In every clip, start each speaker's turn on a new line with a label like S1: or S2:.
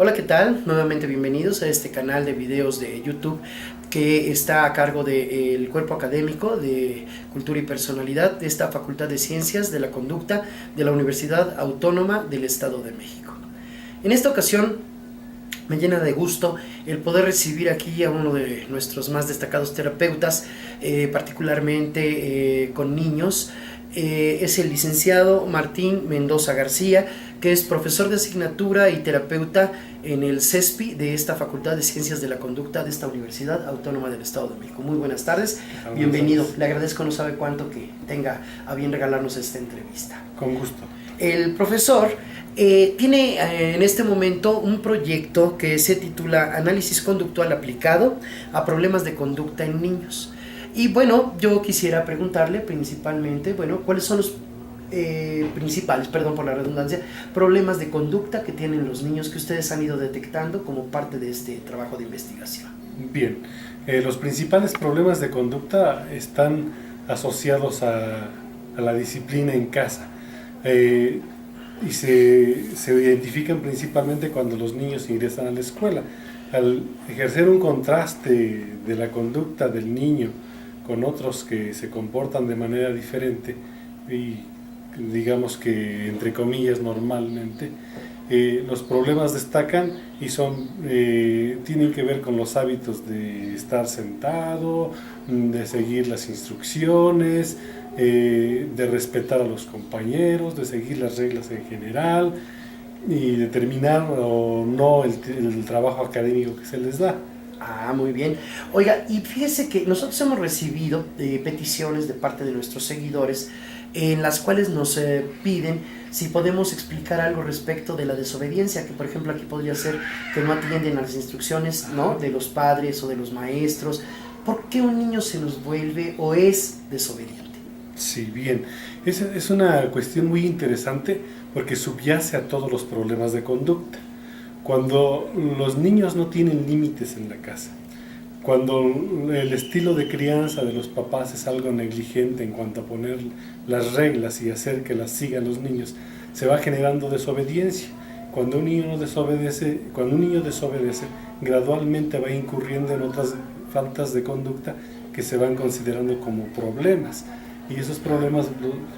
S1: Hola, ¿qué tal? Nuevamente bienvenidos a este canal de videos de YouTube que está a cargo del cuerpo académico de Cultura y Personalidad de esta Facultad de Ciencias de la Conducta de la Universidad Autónoma del Estado de México. En esta ocasión me llena de gusto el poder recibir aquí a uno de nuestros más destacados terapeutas, particularmente con niños. Es el licenciado Martín Mendoza García, que es profesor de asignatura y terapeuta en el CESPI de esta Facultad de Ciencias de la Conducta de esta Universidad Autónoma del Estado de México. Muy buenas tardes, bienvenido. Le agradezco no sabe cuánto que tenga a bien regalarnos esta entrevista.
S2: Con gusto.
S1: El profesor tiene en este momento un proyecto que se titula Análisis Conductual Aplicado a Problemas de Conducta en Niños. Y bueno, yo quisiera preguntarle principalmente, ¿cuáles son los principales, perdón por la redundancia, problemas de conducta que tienen los niños que ustedes han ido detectando como parte de este trabajo de investigación?
S2: Bien, los principales problemas de conducta están asociados a la disciplina en casa y se identifican principalmente cuando los niños ingresan a la escuela. Al ejercer un contraste de la conducta del niño con otros que se comportan de manera diferente y digamos que entre comillas normalmente, los problemas destacan y tienen que ver con los hábitos de estar sentado, de seguir las instrucciones, de respetar a los compañeros, de seguir las reglas en general y determinar o no el trabajo académico que se les da.
S1: Ah, muy bien. Oiga, y fíjese que nosotros hemos recibido peticiones de parte de nuestros seguidores en las cuales nos piden si podemos explicar algo respecto de la desobediencia, que por ejemplo aquí podría ser que no atienden a las instrucciones, ¿no?, de los padres o de los maestros. ¿Por qué un niño se nos vuelve o es desobediente?
S2: Sí, bien. Es una cuestión muy interesante porque subyace a todos los problemas de conducta. Cuando los niños no tienen límites en la casa, cuando el estilo de crianza de los papás es algo negligente en cuanto a poner las reglas y hacer que las sigan los niños, se va generando desobediencia. Cuando un niño desobedece, gradualmente va incurriendo en otras faltas de conducta que se van considerando como problemas. Y esos problemas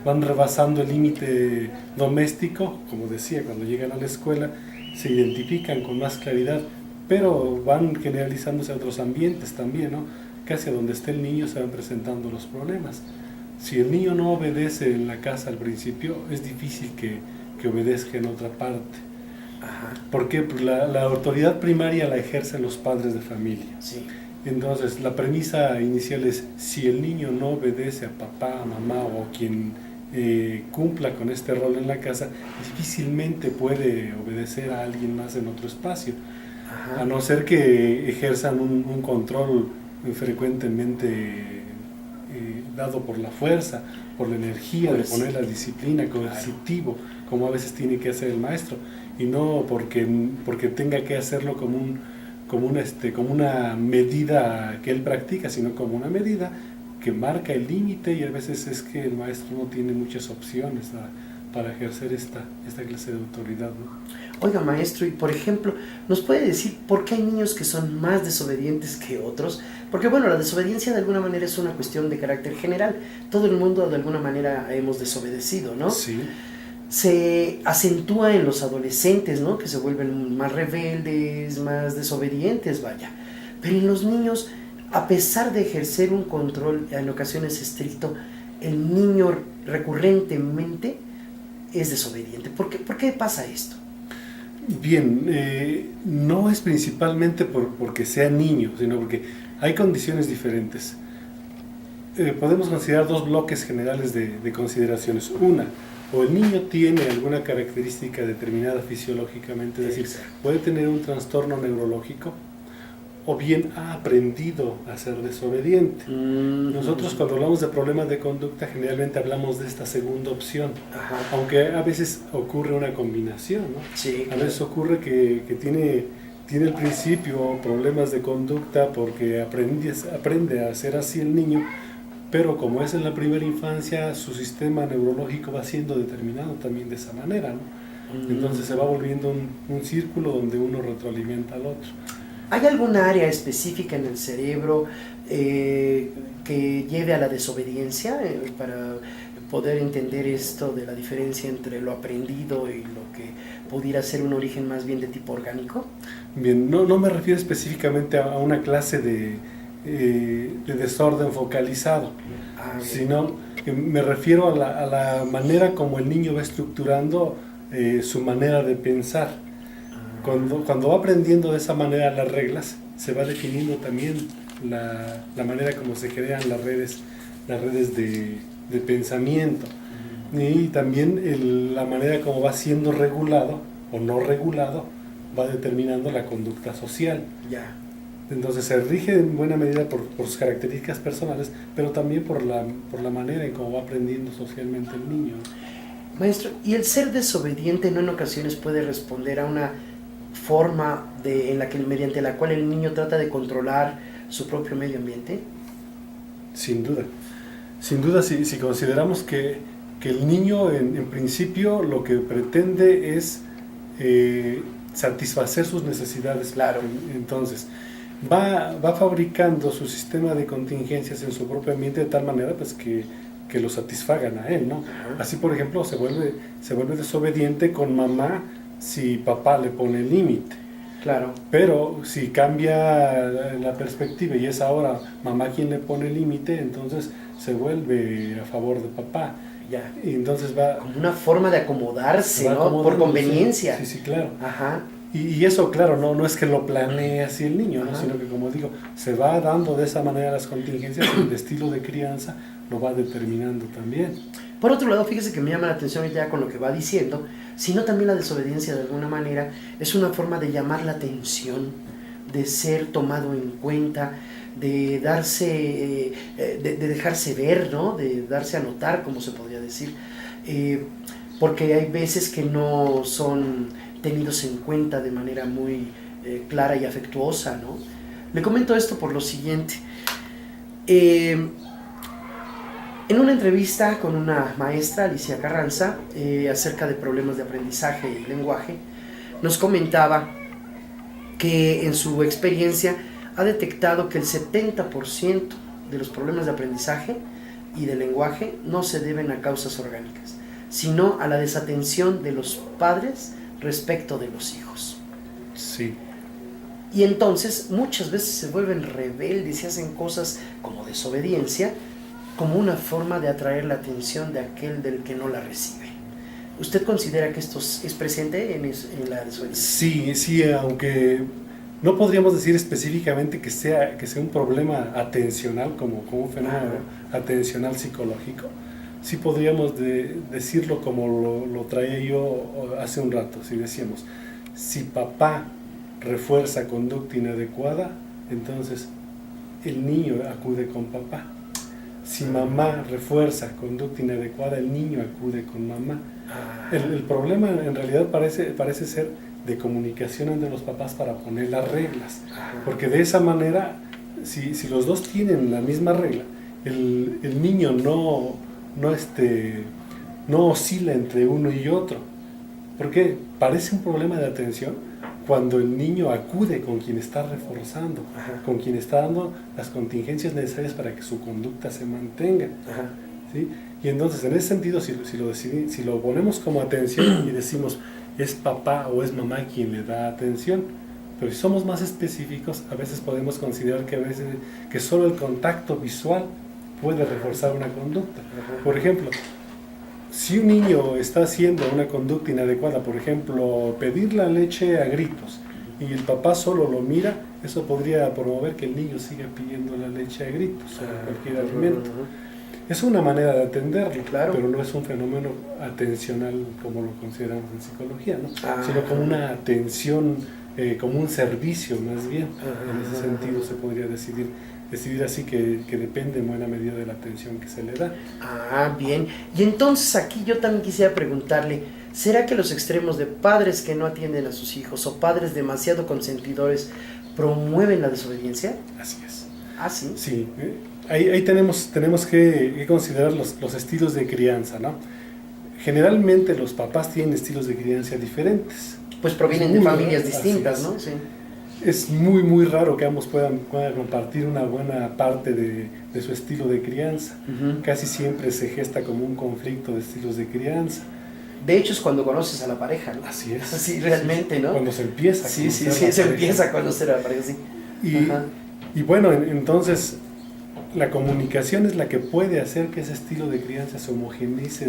S2: van rebasando el límite doméstico, como decía, cuando llegan a la escuela se identifican con más claridad, pero van generalizándose a otros ambientes también, ¿no? Casi a donde esté el niño se van presentando los problemas. Si el niño no obedece en la casa al principio, es difícil que obedezca en otra parte.
S1: Ajá.
S2: Porque la autoridad primaria la ejercen los padres de familia.
S1: Sí.
S2: Entonces, la premisa inicial es, si el niño no obedece a papá, a mamá o quien cumpla con este rol en la casa, difícilmente puede obedecer a alguien más en otro espacio. Ajá. A no ser que ejerzan un control frecuentemente dado por la fuerza, por la energía de poner la disciplina, coercitivo, como a veces tiene que hacer el maestro, y no porque tenga que hacerlo como una medida que él practica, sino como una medida que marca el límite, y a veces es que el maestro no tiene muchas opciones para ejercer esta clase de autoridad, ¿no?
S1: Oiga, maestro, y por ejemplo, ¿nos puede decir por qué hay niños que son más desobedientes que otros? Porque la desobediencia de alguna manera es una cuestión de carácter general. Todo el mundo de alguna manera hemos desobedecido, ¿no?
S2: Sí.
S1: Se acentúa en los adolescentes, ¿no?, que se vuelven más rebeldes, más desobedientes, vaya. Pero en los niños, a pesar de ejercer un control en ocasiones estricto, el niño recurrentemente es desobediente. ¿Por qué pasa esto?
S2: Bien, no es principalmente porque sea niño, sino porque hay condiciones diferentes. Podemos considerar dos bloques generales de consideraciones. Una, o el niño tiene alguna característica determinada fisiológicamente, es decir, puede tener un trastorno neurológico, o bien ha aprendido a ser desobediente. Nosotros cuando hablamos de problemas de conducta generalmente hablamos de esta segunda opción. Ajá. Aunque a veces ocurre una combinación, ¿no?
S1: Sí,
S2: a veces ocurre que tiene al principio problemas de conducta porque aprende a ser así el niño, pero como es en la primera infancia, su sistema neurológico va siendo determinado también de esa manera, ¿no? Entonces se va volviendo un círculo donde uno retroalimenta al otro.
S1: ¿Hay alguna área específica en el cerebro que lleve a la desobediencia para poder entender esto de la diferencia entre lo aprendido y lo que pudiera ser un origen más bien de tipo orgánico?
S2: Bien, no me refiero específicamente a una clase de desorden focalizado, sino que me refiero a la manera como el niño va estructurando su manera de pensar. Cuando va aprendiendo de esa manera las reglas, se va definiendo también la manera como se crean las redes de pensamiento, y también la manera como va siendo regulado o no regulado va determinando la conducta social.
S1: Ya.
S2: Entonces se rige en buena medida por sus características personales, pero también por la manera en cómo va aprendiendo socialmente el niño.
S1: Maestro, ¿y el ser desobediente no en ocasiones puede responder a una forma mediante la cual el niño trata de controlar su propio medio ambiente?
S2: Sin duda. Sin duda, si consideramos que el niño en principio lo que pretende es satisfacer sus necesidades.
S1: Claro.
S2: Entonces, va fabricando su sistema de contingencias en su propio ambiente de tal manera pues que lo satisfagan a él, ¿no? Así, por ejemplo, se vuelve desobediente con mamá si papá le pone límite.
S1: Claro.
S2: Pero si cambia la perspectiva y es ahora mamá quien le pone límite, entonces se vuelve a favor de papá.
S1: Ya.
S2: Y entonces va...
S1: Como una forma de acomodarse, ¿no?
S2: Acomodando,
S1: Por conveniencia.
S2: Sí, claro.
S1: Ajá.
S2: Y eso, claro, no es que lo planee así el niño, ¿no? Sino que, como digo, se va dando de esa manera las contingencias y el estilo de crianza lo va determinando también.
S1: Por otro lado, fíjese que me llama la atención ya con lo que va diciendo, sino también la desobediencia de alguna manera es una forma de llamar la atención, de ser tomado en cuenta, de darse, de dejarse ver, ¿no? De darse a notar, como se podría decir, porque hay veces que no son tenidos en cuenta de manera muy clara y afectuosa, ¿no? Le comento esto por lo siguiente. En una entrevista con una maestra, Alicia Carranza, acerca de problemas de aprendizaje y lenguaje, nos comentaba que en su experiencia ha detectado que el 70% de los problemas de aprendizaje y de lenguaje no se deben a causas orgánicas, sino a la desatención de los padres respecto de los hijos.
S2: Sí.
S1: Y entonces muchas veces se vuelven rebeldes y hacen cosas como desobediencia, como una forma de atraer la atención de aquel del que no la recibe. ¿Usted considera que esto es presente en la desobediencia?
S2: Sí, aunque no podríamos decir específicamente que sea un problema atencional, como un fenómeno atencional psicológico. Sí podríamos decirlo como lo traía yo hace un rato, si decíamos, si papá refuerza conducta inadecuada, entonces el niño acude con papá. Si mamá refuerza conducta inadecuada, el niño acude con mamá. El problema en realidad parece ser de comunicación entre los papás para poner las reglas, porque de esa manera, si los dos tienen la misma regla, el niño no oscila entre uno y otro, porque parece un problema de atención cuando el niño acude con quien está reforzando, con quien está dando las contingencias necesarias para que su conducta se mantenga. ¿Sí? Y entonces, en ese sentido, si lo ponemos como atención y decimos es papá o es mamá quien le da atención, pero si somos más específicos, a veces podemos considerar que solo el contacto visual puede reforzar una conducta. Por ejemplo, si un niño está haciendo una conducta inadecuada, por ejemplo, pedir la leche a gritos, y el papá solo lo mira, eso podría promover que el niño siga pidiendo la leche a gritos o cualquier alimento. Es una manera de atenderlo,
S1: claro,
S2: pero no es un fenómeno atencional como lo consideramos en psicología, ¿no? Sino como una atención, como un servicio más bien. En ese sentido se podría decidir así que depende en buena medida de la atención que se le da.
S1: Bien. Y entonces aquí yo también quisiera preguntarle, ¿será que los extremos de padres que no atienden a sus hijos o padres demasiado consentidores promueven la desobediencia?
S2: Así es.
S1: ¿Sí?
S2: Sí. Ahí tenemos que considerar los estilos de crianza, ¿no? Generalmente los papás tienen estilos de crianza diferentes.
S1: Pues provienen de familias distintas, ¿no? Sí.
S2: Es muy, muy raro que ambos puedan compartir una buena parte de su estilo de crianza. Casi siempre se gesta como un conflicto de estilos de crianza.
S1: De hecho, es cuando conoces a la pareja, ¿no?
S2: Así es.
S1: Sí, realmente, ¿no?
S2: Cuando se empieza.
S1: Sí, se empieza a conocer a la pareja, sí.
S2: Y bueno, entonces la comunicación es la que puede hacer que ese estilo de crianza se homogeneice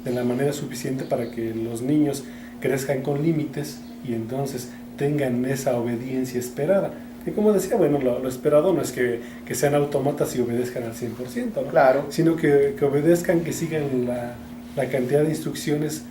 S2: de la manera suficiente para que los niños crezcan con límites y entonces tengan esa obediencia esperada. Que como decía, bueno, lo esperado no es que sean autómatas y obedezcan al 100%, ¿no?
S1: Claro.
S2: Sino que obedezcan, que sigan la cantidad de instrucciones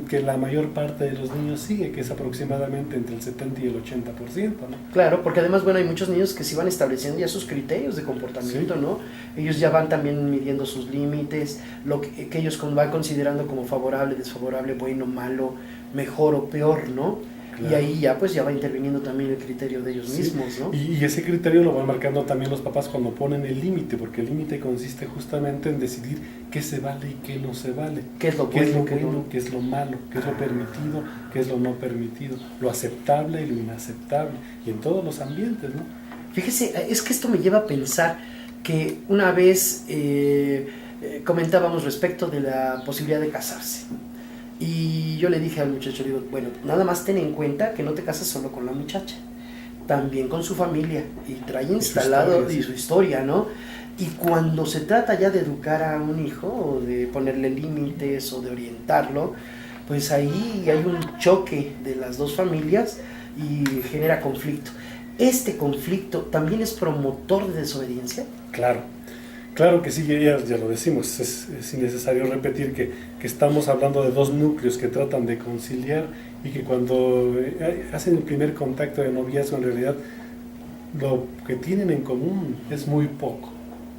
S2: que la mayor parte de los niños sigue, que es aproximadamente entre el 70 y el 80%, ¿no?
S1: Claro, porque además, bueno, hay muchos niños que sí van estableciendo ya sus criterios de comportamiento, sí, ¿no? Ellos ya van también midiendo sus límites, lo que ellos van considerando como favorable, desfavorable, bueno, malo, mejor o peor, ¿no? Claro. Y ahí ya pues ya va interviniendo también el criterio de ellos, sí, mismos, ¿no?
S2: Y ese criterio lo van marcando también los papás cuando ponen el límite, porque el límite consiste justamente en decidir qué se vale y qué no se vale.
S1: ¿Qué es lo
S2: bueno, qué es lo malo, qué es lo permitido, qué es lo no permitido, lo aceptable y lo inaceptable, y en todos los ambientes, ¿no?
S1: Fíjese, es que esto me lleva a pensar que una vez comentábamos respecto de la posibilidad de casarse. Y yo le dije al muchacho, digo, bueno, nada más ten en cuenta que no te casas solo con la muchacha, también con su familia, y trae instalado su historia, ¿no? Y cuando se trata ya de educar a un hijo, o de ponerle límites, o de orientarlo, pues ahí hay un choque de las dos familias y genera conflicto. ¿Este conflicto también es promotor de desobediencia?
S2: Claro que sí, ya lo decimos, es innecesario repetir que estamos hablando de dos núcleos que tratan de conciliar y que cuando hacen el primer contacto de noviazgo en realidad lo que tienen en común es muy poco.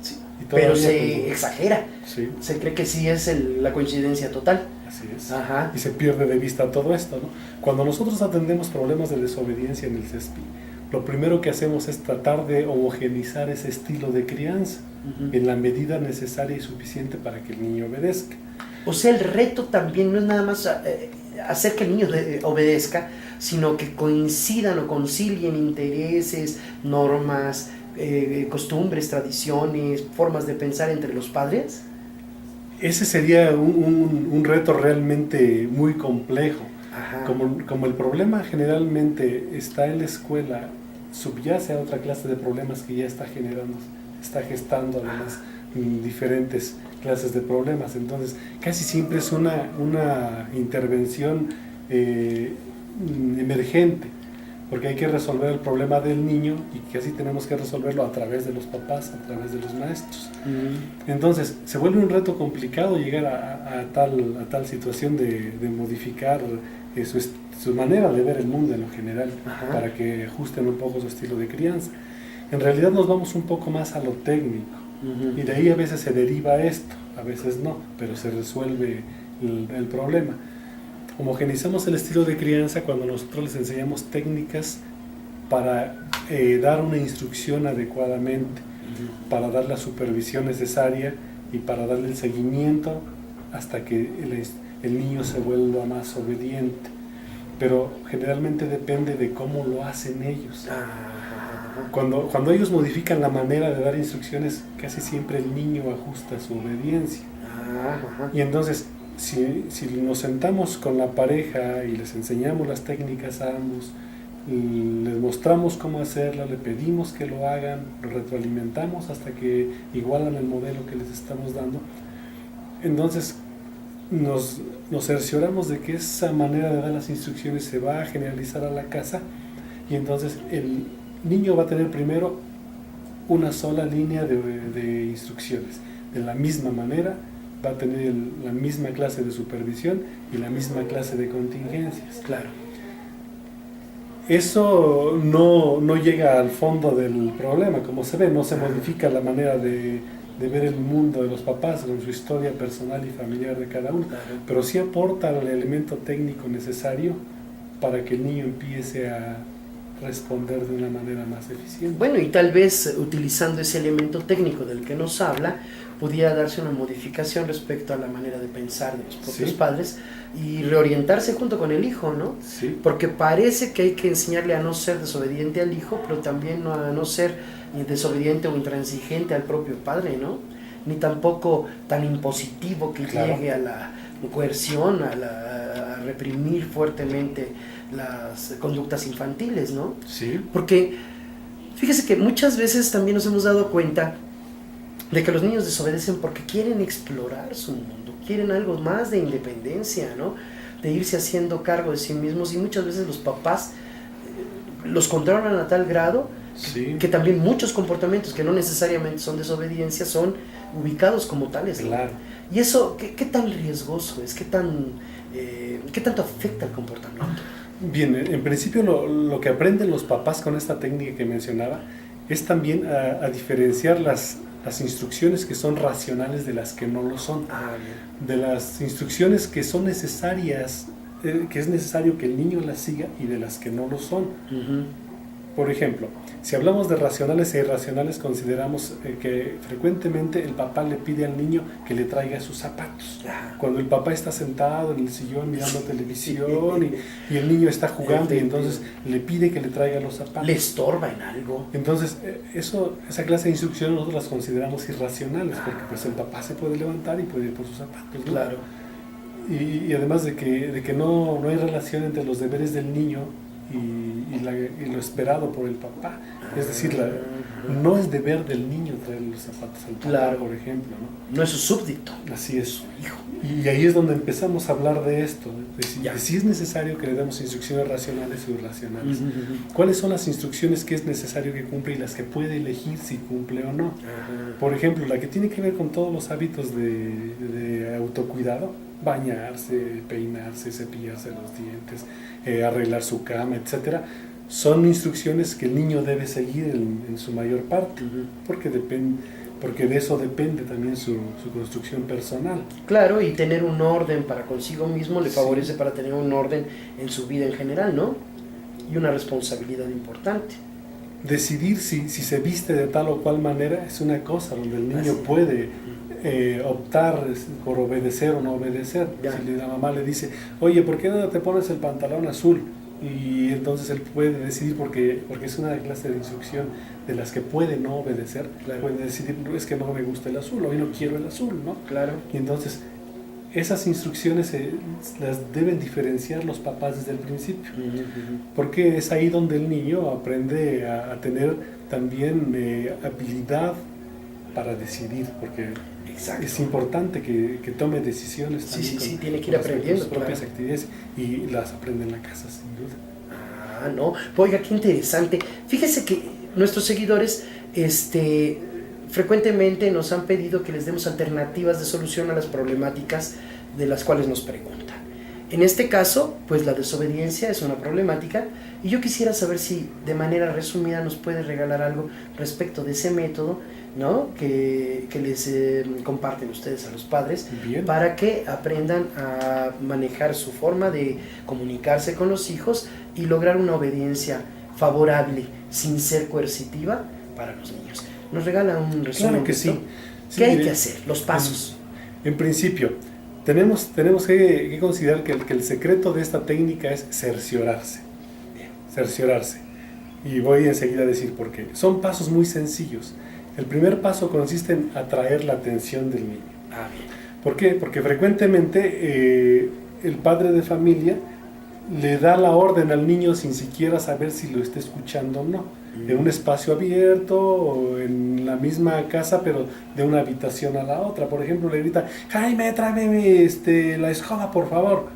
S1: Sí, pero se exagera,
S2: sí,
S1: se cree que sí es la coincidencia total.
S2: Así es.
S1: Ajá.
S2: Y se pierde de vista todo esto, ¿no? Cuando nosotros atendemos problemas de desobediencia en el CESPI, lo primero que hacemos es tratar de homogenizar ese estilo de crianza en la medida necesaria y suficiente para que el niño obedezca.
S1: O sea, el reto también no es nada más hacer que el niño obedezca, sino que coincidan o concilien intereses, normas, costumbres, tradiciones, formas de pensar entre los padres.
S2: Ese sería un reto realmente muy complejo. Como el problema generalmente está en la escuela, subyace a otra clase de problemas que ya está gestando además diferentes clases de problemas. Entonces casi siempre es una intervención emergente, porque hay que resolver el problema del niño y casi tenemos que resolverlo a través de los papás, a través de los maestros. Entonces se vuelve un reto complicado llegar a tal situación de modificar su manera de ver el mundo en lo general, para que ajusten un poco su estilo de crianza. En realidad nos vamos un poco más a lo técnico, y de ahí a veces se deriva esto, a veces no, pero se resuelve el problema. Homogenizamos el estilo de crianza cuando nosotros les enseñamos técnicas para dar una instrucción adecuadamente, para dar la supervisión necesaria y para darle el seguimiento hasta que el niño se vuelva más obediente. Pero generalmente depende de cómo lo hacen ellos. Cuando ellos modifican la manera de dar instrucciones, casi siempre el niño ajusta su obediencia. Y entonces, si nos sentamos con la pareja y les enseñamos las técnicas a ambos, les mostramos cómo hacerlo, le pedimos que lo hagan, lo retroalimentamos hasta que igualan el modelo que les estamos dando, entonces nos cercioramos de que esa manera de dar las instrucciones se va a generalizar a la casa, y entonces el niño va a tener primero una sola línea de instrucciones. De la misma manera va a tener la misma clase de supervisión y la misma clase de contingencias.
S1: Claro.
S2: Eso no llega al fondo del problema, como se ve, no se modifica la manera de ver el mundo de los papás con su historia personal y familiar de cada uno, pero sí aporta el elemento técnico necesario para que el niño empiece a responder de una manera más eficiente.
S1: Bueno, y tal vez utilizando ese elemento técnico del que nos habla, pudiera darse una modificación respecto a la manera de pensar de los propios padres y reorientarse junto con el hijo, ¿no?
S2: Sí.
S1: Porque parece que hay que enseñarle a no ser desobediente al hijo, pero también a no ser desobediente o intransigente al propio padre, ¿no? Ni tampoco tan impositivo que llegue a la coerción, a reprimir fuertemente las conductas infantiles, ¿no?
S2: Sí.
S1: Porque fíjese que muchas veces también nos hemos dado cuenta de que los niños desobedecen porque quieren explorar su mundo, quieren algo más de independencia, ¿no? De irse haciendo cargo de sí mismos, y muchas veces los papás los controlan a tal grado que también muchos comportamientos que no necesariamente son desobediencia son ubicados como tales, ¿no?
S2: Claro.
S1: Y eso, ¿qué tan riesgoso es? ¿Qué tanto afecta el comportamiento?
S2: Bien, en principio lo que aprenden los papás con esta técnica que mencionaba es también a diferenciar las instrucciones que son racionales de las que no lo son. De las instrucciones que son necesarias, que es necesario que el niño las siga, y de las que no lo son. Por ejemplo, si hablamos de racionales e irracionales, consideramos que frecuentemente el papá le pide al niño que le traiga sus zapatos. Cuando el papá está sentado en el sillón mirando televisión y el niño está jugando, y entonces le pide que le traiga los zapatos.
S1: Le estorba en algo.
S2: Entonces, esa clase de instrucciones nosotros las consideramos irracionales, porque pues el papá se puede levantar y puede ir por sus zapatos, ¿no?
S1: Claro.
S2: Y además de que no hay relación entre los deberes del niño y lo esperado por el papá. Es decir, no es deber del niño traer los zapatos al papá, por ejemplo, ¿no?
S1: No es su súbdito.
S2: Así es. Y ahí es donde empezamos a hablar de esto, de si es necesario que le demos instrucciones racionales o irracionales. ¿Cuáles son las instrucciones que es necesario que cumpla y las que puede elegir si cumple o no? Por ejemplo, la que tiene que ver con todos los hábitos de autocuidado: bañarse, peinarse, cepillarse los dientes, arreglar su cama, etcétera, son instrucciones que el niño debe seguir en su mayor parte, porque de eso depende también su construcción personal.
S1: Claro, y tener un orden para consigo mismo le favorece para tener un orden en su vida en general, ¿no? Y una responsabilidad importante.
S2: Decidir si se viste de tal o cual manera es una cosa donde el niño puede optar por obedecer o no obedecer. Si la mamá le dice, oye, ¿por qué no te pones el pantalón azul? Y entonces él puede decidir, porque es una clase de instrucción de las que puede no obedecer. Puede decidir, es que no me gusta el azul, hoy no quiero el azul, ¿no? Y entonces esas instrucciones las deben diferenciar los papás desde el principio, porque es ahí donde el niño aprende a tener también habilidad para decidir, porque es importante que tome decisiones también
S1: tiene que ir aprendiendo
S2: sus propias actividades, y las aprende en la casa, sin duda.
S1: No, oiga, qué interesante. Fíjese que nuestros seguidores frecuentemente nos han pedido que les demos alternativas de solución a las problemáticas de las cuales nos preguntan. En este caso, pues la desobediencia es una problemática, y yo quisiera saber si de manera resumida nos puede regalar algo respecto de ese método, ¿no? que les comparten ustedes a los padres.
S2: Bien.
S1: Para que aprendan a manejar su forma de comunicarse con los hijos y lograr una obediencia favorable sin ser coercitiva para los niños. ¿Nos regala un resumen?
S2: Claro que sí.
S1: ¿Qué hay que hacer? Los pasos.
S2: En principio, tenemos que considerar que el secreto de esta técnica es cerciorarse. Cerciorarse. Y voy enseguida a decir por qué. Son pasos muy sencillos. El primer paso consiste en atraer la atención del niño.
S1: Bien.
S2: ¿Por qué? Porque frecuentemente el padre de familia le da la orden al niño sin siquiera saber si lo está escuchando o no. En un espacio abierto o en la misma casa, pero de una habitación a la otra. Por ejemplo, le grita, Jaime, tráeme la escoba, por favor.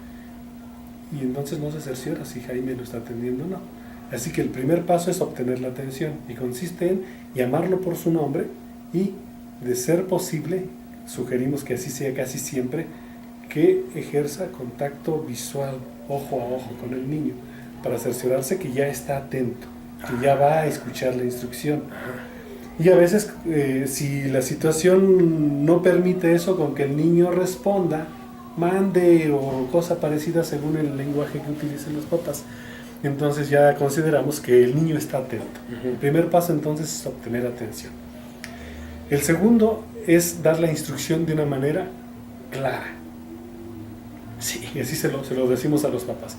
S2: Y entonces no se cerciora si Jaime lo está atendiendo o no. Así que el primer paso es obtener la atención, y consiste en llamarlo por su nombre y, de ser posible, sugerimos que así sea casi siempre, que ejerza contacto visual, ojo a ojo con el niño, para cerciorarse que ya está atento, que ya va a escuchar la instrucción. Y a veces, si la situación no permite eso, con que el niño responda, mande o cosa parecida según el lenguaje que utilicen los papás, entonces ya consideramos que el niño está atento.
S1: Ujú.
S2: El primer paso entonces es obtener atención. El segundo es dar la instrucción de una manera clara.
S1: Sí.
S2: Y así se lo decimos a los papás.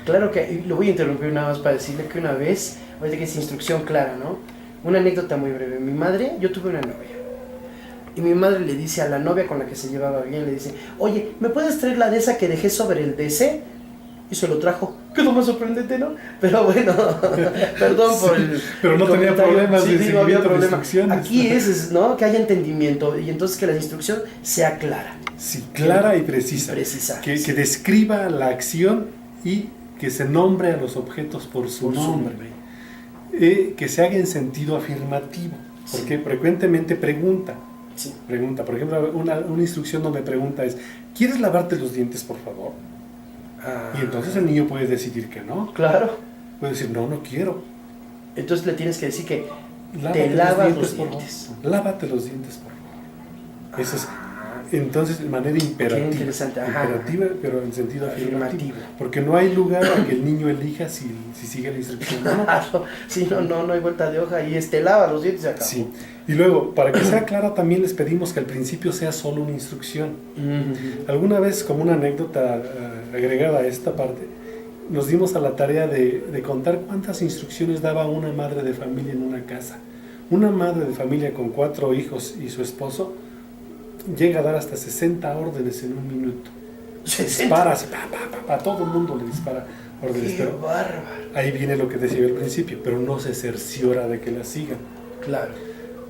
S1: Claro que, y lo voy a interrumpir nada más para decirle que una vez, ahorita que es instrucción clara, ¿no? Una anécdota muy breve. Mi madre, yo tuve una novia. Y mi madre le dice a la novia con la que se llevaba bien, le dice, oye, ¿me puedes traer la de esa que dejé sobre el DC? Y se lo trajo. Quedó más sorprendente, ¿no? Pero bueno, perdón por el...
S2: Pero no
S1: el
S2: tenía
S1: comentario.
S2: problemas
S1: Sí,
S2: de
S1: digo, había
S2: seguimiento de
S1: problema.
S2: instrucciones.
S1: Aquí es, ¿no? Que haya entendimiento y entonces que la instrucción sea clara.
S2: Sí, clara y precisa.
S1: Precisa.
S2: Que
S1: Sí.
S2: describa la acción y que se nombre a los objetos por su nombre. Que se haga en sentido afirmativo. Porque
S1: Sí.
S2: frecuentemente pregunta.
S1: Sí.
S2: Pregunta. Por ejemplo, una instrucción donde pregunta es, ¿quieres lavarte los dientes, por favor?
S1: Ah,
S2: Y entonces el niño puede decidir que no.
S1: claro.
S2: Puede decir, no, no quiero.
S1: Entonces le tienes que decir que
S2: Lávate
S1: te lavas
S2: los
S1: los
S2: por
S1: dientes.
S2: favor. Lávate los dientes, por favor. Eso es, entonces, de manera imperativa.
S1: Qué interesante, ajá.
S2: Imperativa, pero en sentido afirmativo.
S1: Afirmativo.
S2: Porque no hay lugar a que el niño elija si sigue la instrucción o no.
S1: Claro. Sí, no hay vuelta de hoja. Y lava los dientes y se acabó.
S2: Sí. Y luego, para que sea clara, también les pedimos que al principio sea solo una instrucción.
S1: Ujú.
S2: Alguna vez, como una anécdota agregada a esta parte, nos dimos a la tarea de contar cuántas instrucciones daba una madre de familia en una casa. Una madre de familia con 4 hijos y su esposo llega a dar hasta 60 órdenes en un minuto.
S1: 60.
S2: Dispara, a todo el mundo le dispara órdenes.
S1: Qué
S2: Pero
S1: bárbaro.
S2: ahí viene lo que decía al principio, pero no se cerciora de que la sigan.
S1: Claro.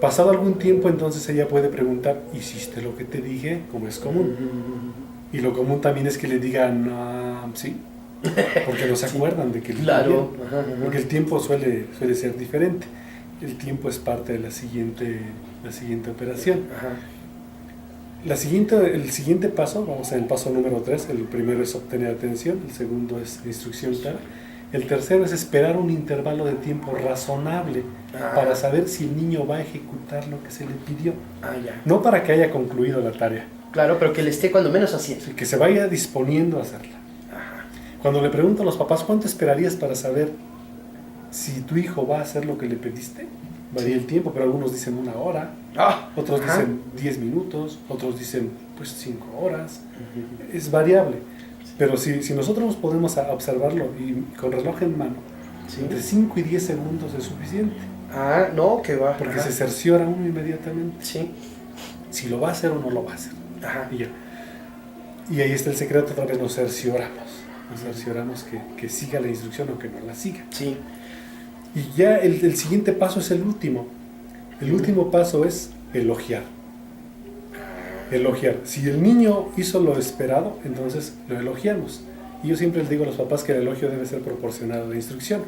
S2: Pasado algún tiempo, entonces ella puede preguntar, ¿hiciste lo que te dije? Como es común. Y lo común también es que le digan, sí, porque no se acuerdan de que le
S1: Claro.
S2: dijeron.
S1: Ajá, ajá.
S2: Porque el tiempo suele ser diferente. El tiempo es parte de la siguiente operación.
S1: Ajá.
S2: El siguiente paso, vamos al paso número 3, el primero es obtener atención, el segundo es instrucción clara, el tercero es esperar un intervalo de tiempo razonable para saber si el niño va a ejecutar lo que se le pidió.
S1: Ya.
S2: No para que haya concluido la tarea,
S1: Claro, pero que le esté cuando menos haciendo.
S2: que se vaya disponiendo a hacerla.
S1: Ajá.
S2: Cuando le pregunto a los papás, ¿cuánto esperarías para saber si tu hijo va a hacer lo que le pediste? Varía el tiempo, pero algunos dicen 1 hora, otros
S1: Ajá.
S2: dicen 10 minutos, otros dicen pues 5 horas. Es variable. Pero si nosotros nos podemos observarlo y con reloj en mano,
S1: Sí.
S2: entre 5 y 10 segundos es suficiente.
S1: No, que va.
S2: Porque
S1: Ajá.
S2: se cerciora uno inmediatamente
S1: Sí.
S2: si lo va a hacer o no lo va a hacer.
S1: Ajá.
S2: Y ya. Y ahí está el secreto, otra vez nos cercioramos. Nos cercioramos que siga la instrucción o que no la siga.
S1: Sí.
S2: Y ya el siguiente paso es el último. El último paso es elogiar. Elogiar. Si el niño hizo lo esperado, entonces lo elogiamos. Y yo siempre les digo a los papás que el elogio debe ser proporcionado a la instrucción,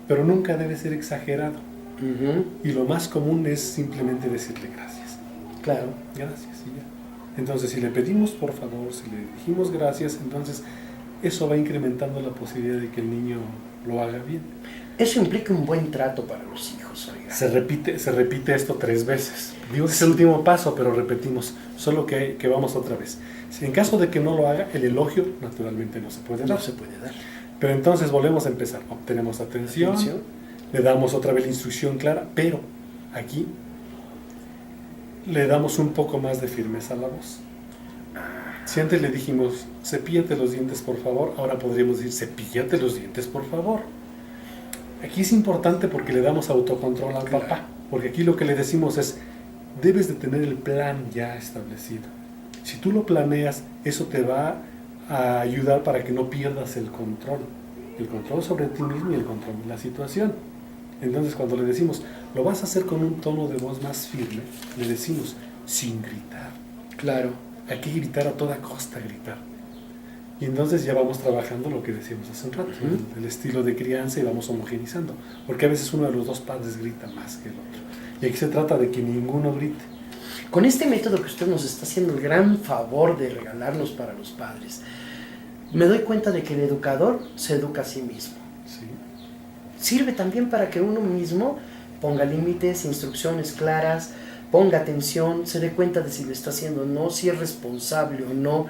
S2: pero nunca debe ser exagerado.
S1: Ujú.
S2: Y lo más común es simplemente decirle gracias.
S1: Claro.
S2: Gracias y ya. Entonces, si le pedimos por favor, si le dijimos gracias, entonces eso va incrementando la posibilidad de que el niño lo haga bien.
S1: Eso implica un buen trato para los hijos, oiga.
S2: Se repite esto 3 veces. Digo que es el último paso, pero repetimos, solo que vamos otra vez. Si en caso de que no lo haga, el elogio naturalmente no se puede dar.
S1: No se puede dar.
S2: Pero entonces volvemos a empezar. Obtenemos atención, le damos otra vez la instrucción clara, pero aquí le damos un poco más de firmeza a la voz. Si antes le dijimos, cepíllate los dientes por favor, ahora podríamos decir, cepíllate los dientes por favor. Aquí es importante porque le damos autocontrol al papá, porque aquí lo que le decimos es, debes de tener el plan ya establecido. Si tú lo planeas, eso te va a ayudar para que no pierdas el control sobre ti mismo y el control de la situación. Entonces cuando le decimos, lo vas a hacer con un tono de voz más firme, le decimos, sin gritar.
S1: Claro.
S2: Hay que gritar a toda costa, gritar. Y entonces ya vamos trabajando lo que decíamos hace un rato, el estilo de crianza, y vamos homogenizando. Porque a veces uno de los dos padres grita más que el otro. Y aquí se trata de que ninguno grite.
S1: Con este método que usted nos está haciendo el gran favor de regalarnos para los padres, me doy cuenta de que el educador se educa a sí mismo.
S2: ¿Sí?
S1: Sirve también para que uno mismo ponga límites, instrucciones claras, ponga atención, se dé cuenta de si lo está haciendo o no, si es responsable o no.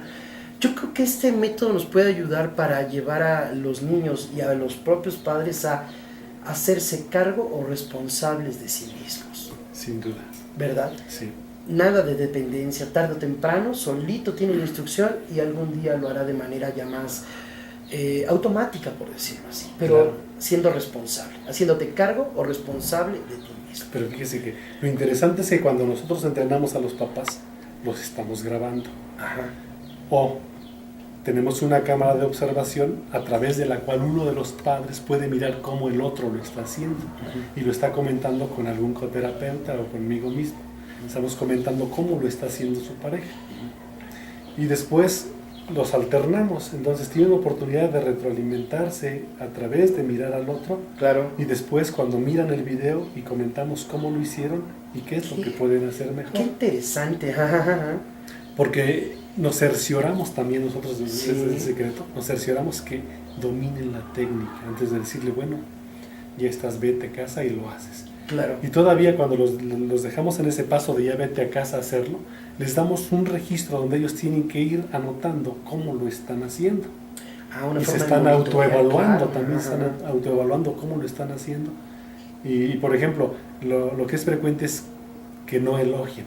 S1: Yo creo que este método nos puede ayudar para llevar a los niños y a los propios padres a hacerse cargo o responsables de sí mismos.
S2: Sin duda.
S1: ¿Verdad?
S2: Sí.
S1: Nada de dependencia, tarde o temprano, solito tiene la instrucción y algún día lo hará de manera ya más automática, por decirlo así, pero
S2: claro,
S1: siendo responsable, haciéndote cargo o responsable de ti mismo.
S2: Pero fíjese que lo interesante es que cuando nosotros entrenamos a los papás, los estamos grabando.
S1: Ajá.
S2: O tenemos una cámara de observación a través de la cual uno de los padres puede mirar cómo el otro lo está haciendo y lo está comentando con algún coterapeuta o conmigo mismo. Estamos comentando cómo lo está haciendo su pareja. Y después los alternamos, entonces tienen oportunidad de retroalimentarse a través de mirar al otro.
S1: Claro.
S2: Y después cuando miran el video y comentamos cómo lo hicieron y qué es lo que pueden hacer mejor.
S1: Qué interesante.
S2: Porque nos cercioramos también nosotros,
S1: Sí.
S2: ese es el secreto, nos cercioramos que dominen la técnica antes de decirle, bueno, ya estás, vete a casa y lo haces.
S1: Claro.
S2: Y todavía cuando los dejamos en ese paso de ya vete a casa a hacerlo, les damos un registro donde ellos tienen que ir anotando cómo lo están haciendo.
S1: Una
S2: y se
S1: forma
S2: están
S1: de monitorear,
S2: autoevaluando,
S1: claro.
S2: también
S1: Ajá.
S2: están autoevaluando cómo lo están haciendo. Y por ejemplo, lo que es frecuente es que no elogien,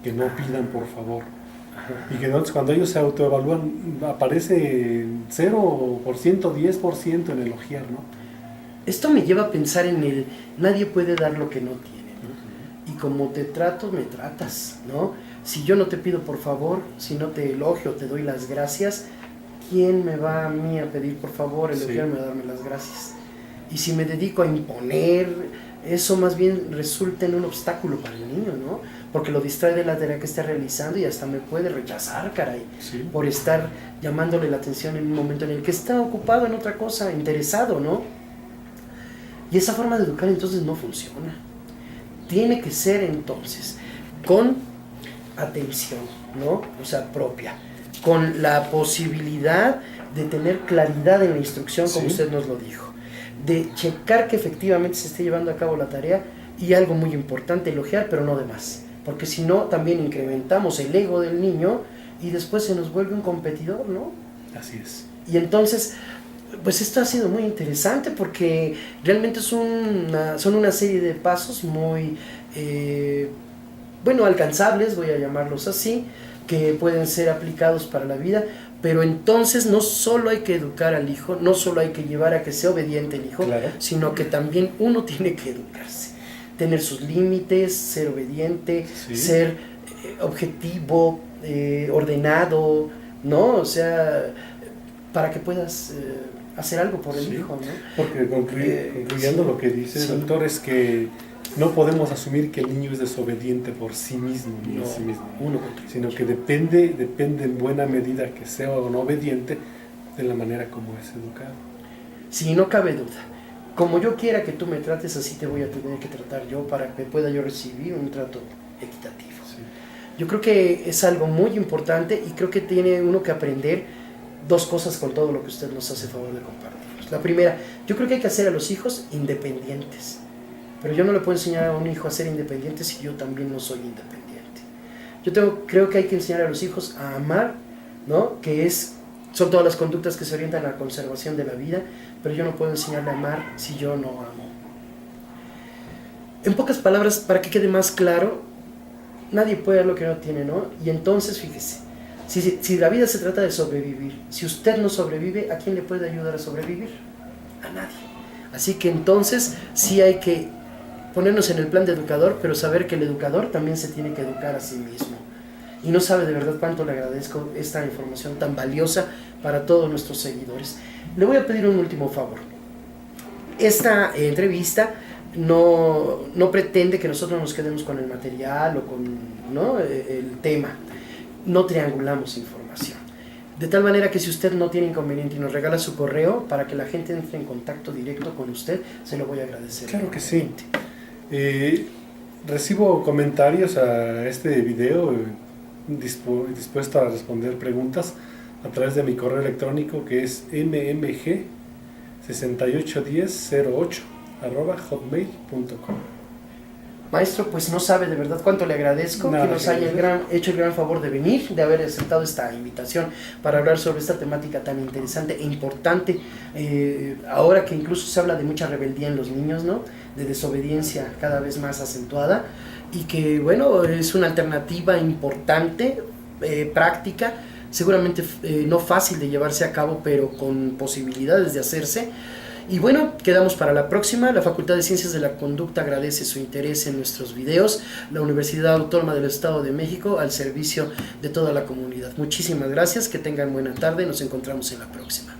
S2: que no pidan por favor.
S1: Ajá.
S2: Y que entonces cuando ellos se autoevalúan aparece 0%, 10% en elogiar, ¿no?
S1: Esto me lleva a pensar en el nadie puede dar lo que no tiene, ¿no? Y como te trato, me tratas, ¿no? Si yo no te pido por favor, si no te elogio, te doy las gracias, ¿quién me va a mí a pedir por favor, elogiarme, a darme las gracias? Y si me dedico a imponer, eso más bien resulta en un obstáculo para el niño, ¿no? Porque lo distrae de la tarea que está realizando y hasta me puede rechazar, caray,
S2: Sí.
S1: por estar llamándole la atención en un momento en el que está ocupado en otra cosa, interesado, ¿no? Y esa forma de educar entonces no funciona. Tiene que ser entonces con atención, ¿no? O sea, propia, con la posibilidad de tener claridad en la instrucción, como
S2: Sí.
S1: usted nos lo dijo, de checar que efectivamente se esté llevando a cabo la tarea y algo muy importante, elogiar, pero no de más, porque si no también incrementamos el ego del niño y después se nos vuelve un competidor, ¿no?
S2: Así es.
S1: Y entonces, pues esto ha sido muy interesante porque realmente son una serie de pasos muy, alcanzables, voy a llamarlos así, que pueden ser aplicados para la vida, pero entonces no solo hay que educar al hijo, no solo hay que llevar a que sea obediente el hijo,
S2: Claro.
S1: sino que también uno tiene que educarse, tener sus límites, ser obediente,
S2: Sí.
S1: ser objetivo, ordenado, ¿no? O sea, para que puedas hacer algo por el
S2: Sí.
S1: hijo, ¿no?
S2: Porque concluyendo
S1: sí.
S2: lo que dice el
S1: Sí.
S2: doctor es que no podemos asumir que el niño es desobediente por sí mismo, ni
S1: No,
S2: a sí mismo,
S1: uno
S2: sino que depende en buena medida que sea o no obediente de la manera como es educado.
S1: Sí, no cabe duda. Como yo quiera que tú me trates, así te voy a tener que tratar yo para que pueda yo recibir un trato equitativo.
S2: Sí.
S1: Yo creo que es algo muy importante y creo que tiene uno que aprender dos cosas con todo lo que usted nos hace favor de compartirnos. La primera, yo creo que hay que hacer a los hijos independientes, pero yo no le puedo enseñar a un hijo a ser independiente si yo también no soy independiente. Creo que hay que enseñar a los hijos a amar, ¿no? Son todas las conductas que se orientan a la conservación de la vida, pero yo no puedo enseñarle a amar si yo no amo. En pocas palabras, para que quede más claro, nadie puede dar lo que no tiene, ¿no? Y entonces, fíjese, si la vida se trata de sobrevivir, si usted no sobrevive, ¿a quién le puede ayudar a sobrevivir? A nadie. Así que entonces sí hay que ponernos en el plan de educador, pero saber que el educador también se tiene que educar a sí mismo. Y no sabe de verdad cuánto le agradezco esta información tan valiosa para todos nuestros seguidores. Le voy a pedir un último favor. Esta entrevista no pretende que nosotros nos quedemos con el material o con, ¿no?, el tema. No triangulamos información. De tal manera que si usted no tiene inconveniente y nos regala su correo para que la gente entre en contacto directo con usted, se lo voy a agradecer.
S2: Claro que sí. Recibo comentarios a este video, dispuesto a responder preguntas a través de mi correo electrónico, que es mmg681008@hotmail.com.
S1: Maestro, pues no sabe de verdad cuánto le agradezco
S2: Nada,
S1: que nos haya hecho el gran favor de venir, de haber aceptado esta invitación para hablar sobre esta temática tan interesante e importante, ahora que incluso se habla de mucha rebeldía en los niños, ¿no? De desobediencia cada vez más acentuada, y que, bueno, es una alternativa importante, práctica, seguramente no fácil de llevarse a cabo, pero con posibilidades de hacerse. Y bueno, quedamos para la próxima. La Facultad de Ciencias de la Conducta agradece su interés en nuestros videos. La Universidad Autónoma del Estado de México al servicio de toda la comunidad. Muchísimas gracias, que tengan buena tarde. Nos encontramos en la próxima.